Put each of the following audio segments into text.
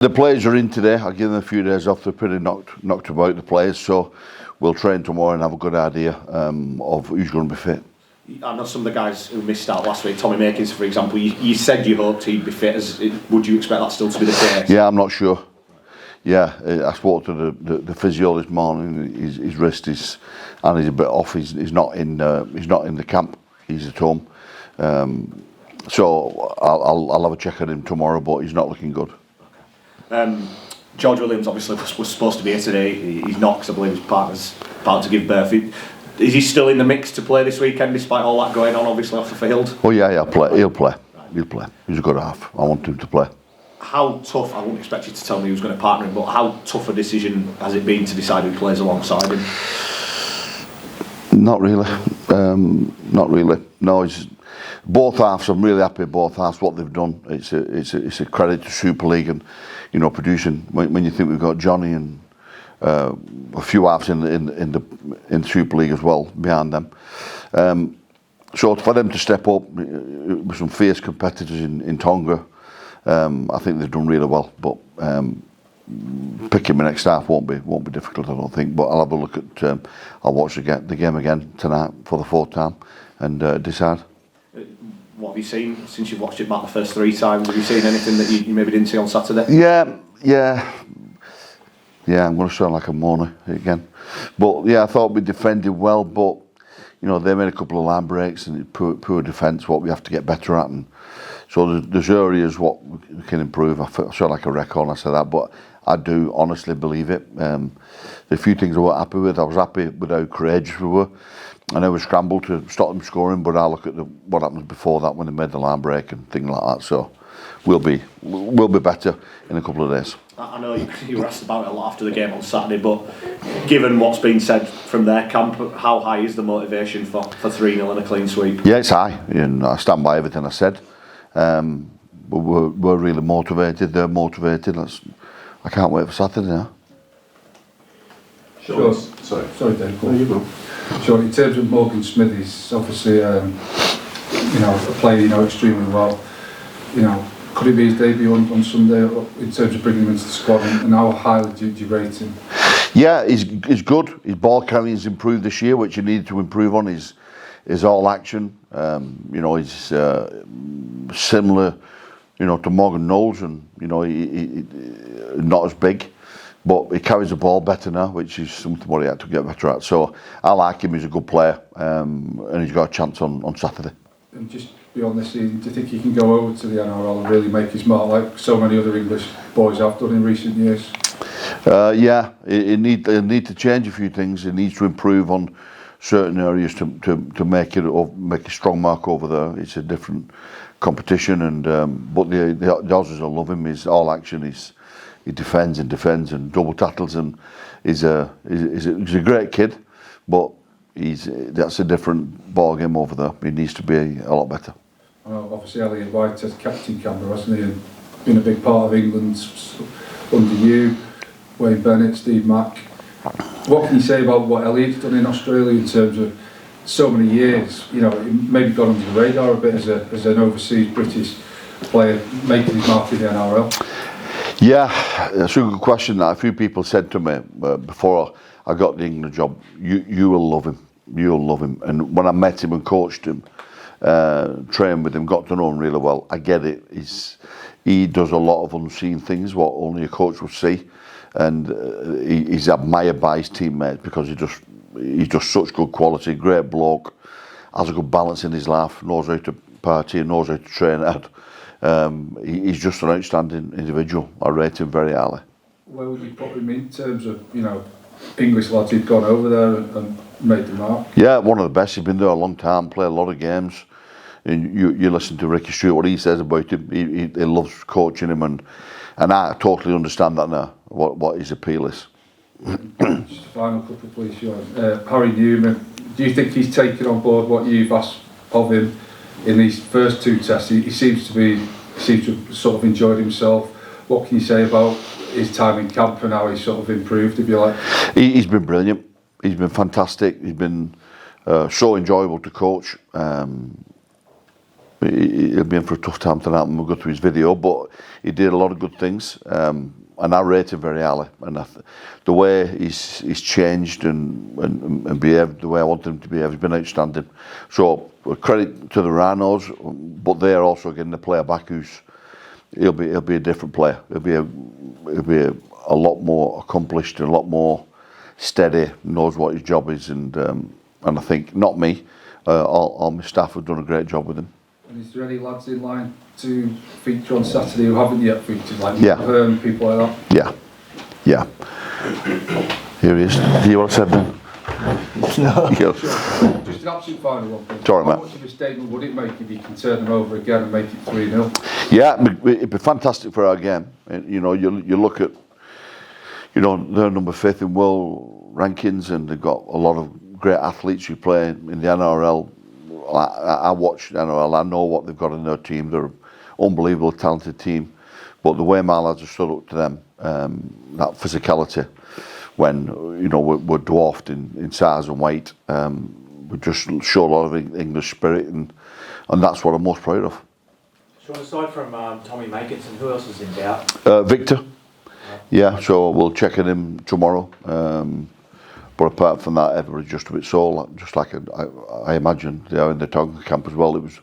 The players are in today. I'll give them a few days off. They're pretty knocked about, the players, so we'll train tomorrow and have a good idea of who's going to be fit. I know some of the guys who missed out last week, Tommy Makins, for example, you said you hoped he'd be fit. Would you expect that still to be the case? Yeah, I'm not sure. Yeah, I spoke to the physio this morning. His wrist is, and he's a bit off. He's not in the camp. He's at home. So I'll have a check on him tomorrow, but he's not looking good. George Williams obviously was supposed to be here today. He's not, because I believe his partner's about to give birth. Is he still in the mix to play this weekend, despite all that going on, obviously off the field? Oh yeah, he'll play. He'll play. He's a good half. I want him to play. How tough? I wouldn't expect you to tell me who's going to partner him, but how tough a decision has it been to decide who plays alongside him? Not really. Not really. No, it's both halves. I'm really happy with both halves. What they've done. It's a credit to Super League and producing. When you think we've got Johnny and a few halves in the Super League as well behind them. So for them to step up with some fierce competitors in Tonga, I think they've done really well. But picking the next half won't be difficult, I don't think. But I'll have a look at. I'll watch the game again tonight for the fourth time and decide. What have you seen since you've watched it back the first 3 times? Have you seen anything that you maybe didn't see on Saturday? Yeah. I'm going to sound like a moaner again, but yeah, I thought we defended well, but they made a couple of line breaks and poor defence. What we have to get better at, and so there's areas what we can improve. I sound like a record when I say that, but I do honestly believe it. There's a few things I wasn't happy with. I was happy with how courageous we were. I know we scrambled to stop them scoring, but I look at what happened before that when they made the line break and things like that. So we'll be better in a couple of days. I know you were asked about it a lot after the game on Saturday, but given what's been said from their camp, how high is the motivation for 3-0 and a clean sweep? Yeah, it's high, and I stand by everything I said. But we're really motivated. They're motivated. I can't wait for Saturday now. Sure. Sorry, Dave. No, you go. Sure. In terms of Morgan Smithies, obviously, a player extremely well. Could it be his debut on Sunday in terms of bringing him into the squad, and how highly do you rate him? Yeah, he's good. His ball carrying's improved this year, which he needed to improve on. His all action. He's similar, to Morgan Knowles, and he not as big, but he carries the ball better now, which is something what he had to get better at. So I like him. He's a good player, and he's got a chance on Saturday. And just beyond this season, do you think he can go over to the NRL and really make his mark like so many other English boys have done in recent years? Yeah, he need to change a few things. He needs to improve on certain areas to make a strong mark over there. It's a different competition, and but the Aussies will love him. His all action, he defends and double tackles, and he's a great kid, but that's a different ball game over there. He needs to be a lot better. Obviously, Elliot Whitehead, captain Canberra, hasn't he? And been a big part of England under you, Wayne Bennett, Steve Mack. What can you say about what Elliot's done in Australia in terms of so many years? He maybe got under the radar a bit as an overseas British player making his mark in the NRL. Yeah, that's a good question. That a few people said to me before I got the England job, you will love him. You'll love him. And when I met him and coached him, trained with him, got to know him really well, I get it. He does a lot of unseen things, what only a coach would see. And he's admired by his teammates because he's just such good quality, great bloke, has a good balance in his life, knows how to party, knows how to train hard. He's just an outstanding individual. I rate him very highly. Where would you put him in terms of, English lads who've gone over there and made the mark? Yeah, one of the best. He's been there a long time, played a lot of games. And you listen to Ricky Stewart, what he says about him. He loves coaching him, and I totally understand that now, what his appeal is. Just a final couple, please, Sean. Harry Newman, do you think he's taken on board what you've asked of him in these first 2 tests? He seems to have sort of enjoyed himself. What can you say about his time in camp and how he's sort of improved, if you like? He's been brilliant. He's been fantastic. He's been so enjoyable to coach. he'll be in for a tough time tonight when we go through his video, but he did a lot of good things, and I rate him very highly. And the way he's changed and behaved the way I want him to behave, he's been outstanding. So credit to the Rhinos, but they're also getting a player back he'll be a different player. He'll be a lot more accomplished and a lot more steady, knows what his job is, and I think not me, all my staff have done a great job with him. And is there any lads in line to feature on Saturday who haven't yet featured, like people like Yeah. that? Here he is. Do you want to say anything? No. Sure. Just an absolute final one. Sorry, How mate. much of a statement would it make if you can turn them over again and make it 3-0? Yeah, it'd be fantastic for our game. You know, you look at, they're number 5th in world rankings, and they've got a lot of great athletes who play in the NRL. I watch NRL, I know what they've got in their team. They're an unbelievable talented team, but the way my lads have stood up to them, that physicality, when we're dwarfed in size and weight, we just show a lot of English spirit, and that's what I'm most proud of. Sean, aside from Tommy Makinson, who else is in doubt? Victor. Yeah, so we'll check on him tomorrow. But apart from that, everybody's just a bit sore, just like I imagine they are in the Tonga camp as well. It was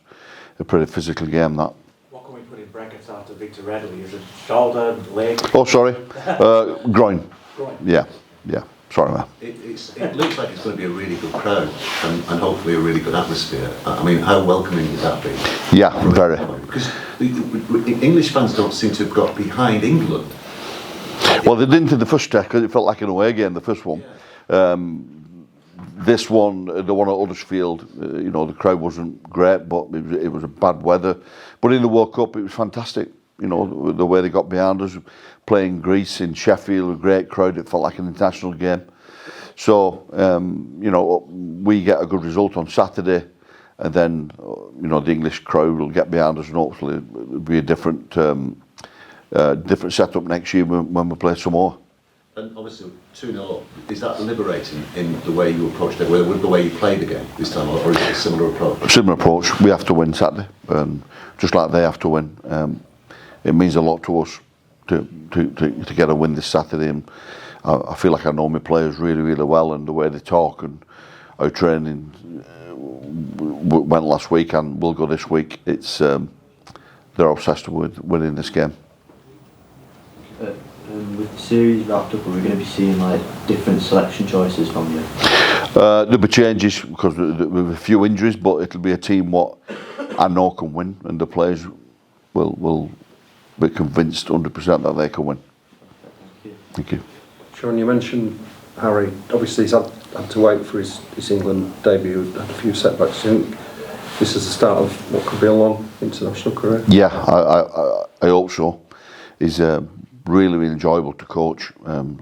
a pretty physical game, that. What can we put in brackets after Victor Radley? Is it shoulder, leg? Oh, sorry, groin. Groin. Yeah. Sorry, man. It looks like it's going to be a really good crowd and hopefully a really good atmosphere. I mean, how welcoming would that be? Yeah, very. Because the English fans don't seem to have got behind England. Well, they didn't in the first test because it felt like an away game, the first one. This one, the one at Huddersfield, the crowd wasn't great, but it was a bad weather. But in the World Cup, it was fantastic. The way they got behind us, playing Greece in Sheffield, a great crowd. It felt like an international game. So, we get a good result on Saturday, and then, the English crowd will get behind us, and hopefully it'll be a different setup next year when we play some more. And obviously, 2-0 up, is that liberating in the way you approach it, with the way you play the game this time, or is it a similar approach? Similar approach. We have to win Saturday, just like they have to win. It means a lot to us to get a win this Saturday, and I feel like I know my players really, really well, and the way they talk and how training went last week and will go this week. It's they're obsessed with winning this game. With the series wrapped up, are we going to be seeing different selection choices from you? There'll be changes because with a few injuries, but it'll be a team what I know can win, and the players will be convinced 100% that they can win. Thank you. Sean, you mentioned Harry. Obviously, he's had to wait for his England debut. Had a few setbacks. Do you think this is the start of what could be a long international career? Yeah, I hope so. He's really, really enjoyable to coach.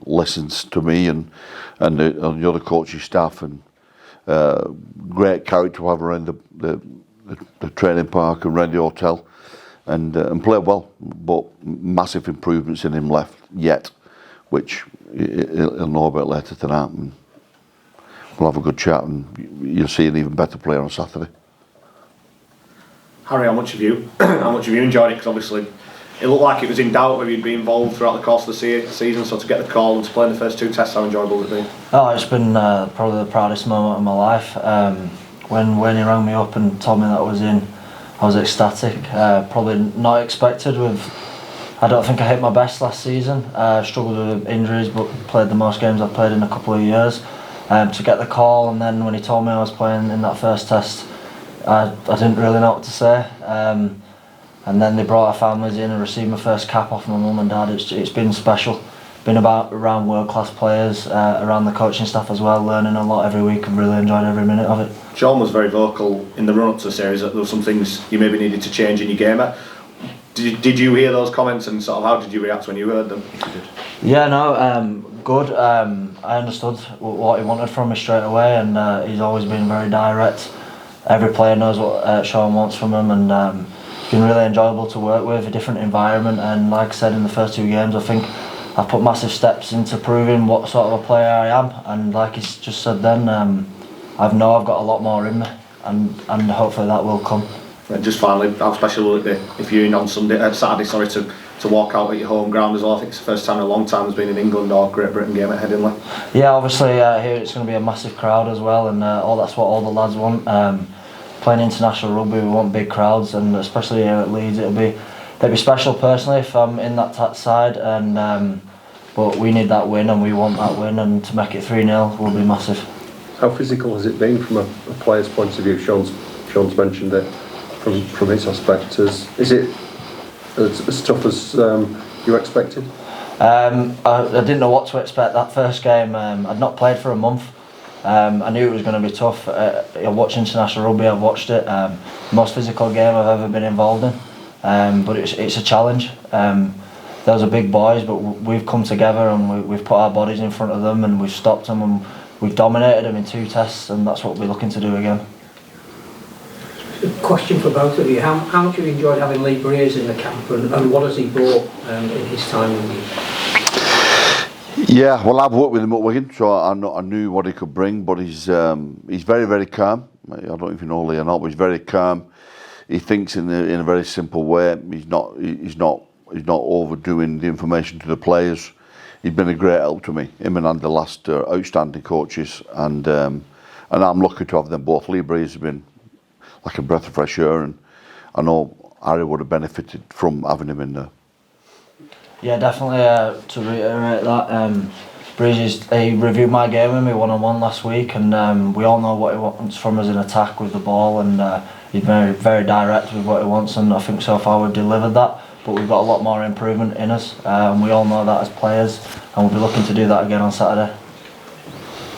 Listens to me and the other coaching staff, and great character to have around the training park and around the hotel, and play well. But massive improvements in him left yet, which he'll know about later tonight. And we'll have a good chat, and you'll see an even better player on Saturday. Harry, how much have you enjoyed it? Because obviously it looked like it was in doubt whether you'd be involved throughout the course of the season, so to get the call and to play in the first 2 tests, how enjoyable would it be? Oh, it's been probably the proudest moment of my life. When he rang me up and told me that I was in, I was ecstatic. Probably not expected. I don't think I hit my best last season. Struggled with injuries, but played the most games I've played in a couple of years. To get the call, and then when he told me I was playing in that first test, I didn't really know what to say. And then they brought our families in and received my first cap off my mum and dad. It's been special. Been around world-class players, around the coaching staff as well, learning a lot every week. I've really enjoyed every minute of it. Sean was very vocal in the run-up to the series that there were some things you maybe needed to change in your game. Did you hear those comments, and sort of how did you react when you heard them? If you did? Yeah, no, good. I understood what he wanted from me straight away, and he's always been very direct. Every player knows what Sean wants from him, and it's been really enjoyable to work with, a different environment. And like I said, in the first 2 games, I think I've put massive steps into proving what sort of a player I am. And like he's just said then, I've got a lot more in me, and hopefully that will come And just finally, how special will it be if you're in on Saturday, to walk out at your home ground as well? I think it's the first time in a long time there's been an England or Great Britain game at Headingley. Yeah, obviously here it's going to be a massive crowd as well, and that's what all the lads want. Playing international rugby, we want big crowds, and especially here at Leeds, it'll be special personally if I'm in that side, and but we need that win and we want that win, and to make it 3-0 will be massive. How physical has it been from a player's point of view? Sean's mentioned it from his aspect. Is it as tough as you expected? I didn't know what to expect that first game. I'd not played for a month. I knew it was going to be tough. I watched international rugby, I've watched it. Most physical game I've ever been involved in. But it's a challenge. Those are big boys, but we've come together and we've put our bodies in front of them and we've stopped them and we've dominated them in 2 tests, and that's what we're looking to do again. Question for both of you. How much have you enjoyed having Lee Breers in the camp, and what has he brought in his time in the Yeah, well, I've worked with him at Wigan, so I knew what he could bring, but he's very, very calm. I don't know if you know Lee or not, but he's very calm. He thinks in a very simple way. He's not overdoing the information to the players. He's been a great help to me. Him and Andy Last are outstanding coaches, and I'm lucky to have them both. Lee Breeze has been like a breath of fresh air, and I know Harry would have benefited from having him in there. Yeah, definitely. To reiterate that, Breeze, he reviewed my game with me one-on-one last week, and we all know what he wants from us in attack with the ball, and he's very, very direct with what he wants, and I think so far we've delivered that. But we've got a lot more improvement in us, and we all know that as players, and we'll be looking to do that again on Saturday.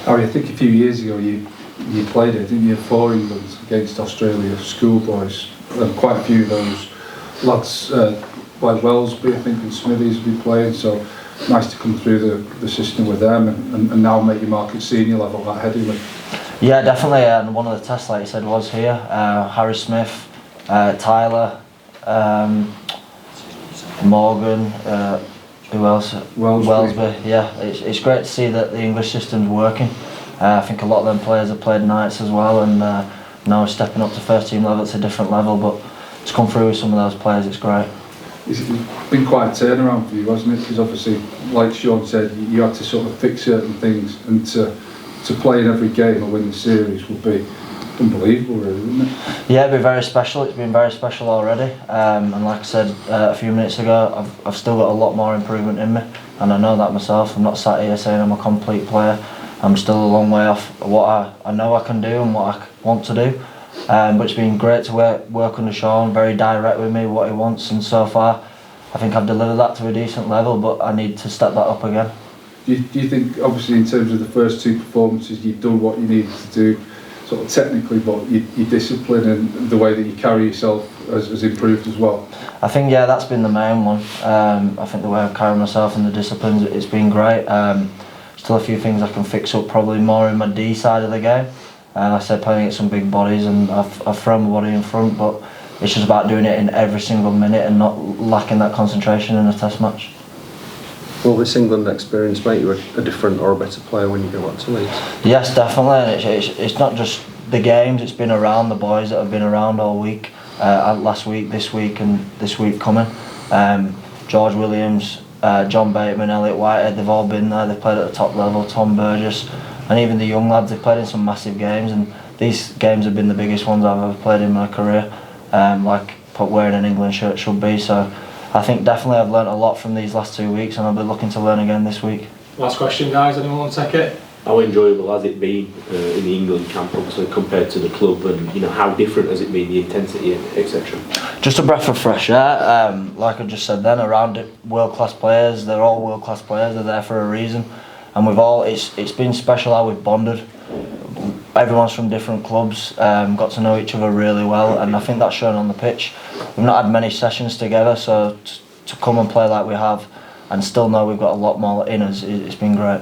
Harry, I think a few years ago you played it, didn't you, for England against Australia, schoolboys. Quite a few of those lads, like Wellesby, I think, and Smithies have been playing, so nice to come through the system with them and now make your mark at senior level at Headingley. Yeah, definitely, and one of the tests, like you said, was here. Harry Smith, Tyler, Morgan, who else? Wellesby. Yeah, it's great to see that the English system's working. I think a lot of them players have played nights as well, and now stepping up to first team level, it's a different level, but to come through with some of those players, it's great. It's been quite a turnaround for you, hasn't it? Because obviously, like Sean said, you had to sort of fix certain things, and to play in every game or win the series would be unbelievable, really, wouldn't it? Yeah, it'd be very special. It's been very special already, and like I said a few minutes ago, I've still got a lot more improvement in me, and I know that myself. I'm not sat here saying I'm a complete player. I'm still a long way off what I know I can do and what I want to do. But it's been great to work under Sean, very direct with me, what he wants, and so far I think I've delivered that to a decent level, but I need to step that up again. Do you think, obviously in terms of the first 2 performances, you've done what you needed to do sort of technically, but your discipline and the way that you carry yourself has improved as well? I think, yeah, that's been the main one. I think the way I carry myself and the disciplines, it's been great. Still a few things I can fix up, probably more in my D side of the game. I said playing against some big bodies, and I've thrown my body in front, but it's just about doing it in every single minute and not lacking that concentration in a test match. Will this England experience make you a different or a better player when you go back to Leeds? Yes, definitely. It's not just the games, it's been around the boys that have been around all week, last week, this week and this week coming. George Williams, John Bateman, Elliot Whitehead, they've all been there, they've played at the top level, Tom Burgess, and even the young lads, they've played in some massive games, and these games have been the biggest ones I've ever played in my career, like wearing an England shirt should be. So I think definitely I've learnt a lot from these last 2 weeks, and I'll be looking to learn again this week. Last question, guys, anyone want to take it? How enjoyable has it been in the England camp, obviously, compared to the club, and how different has it been, the intensity, etc.? Just a breath of fresh air. Like I just said then, around it, world-class players. They're all world-class players. They're there for a reason, and it's been special how we've bonded. Everyone's from different clubs, got to know each other really well, and I think that's shown on the pitch. We've not had many sessions together, so to come and play like we have and still know we've got a lot more in us, it's been great.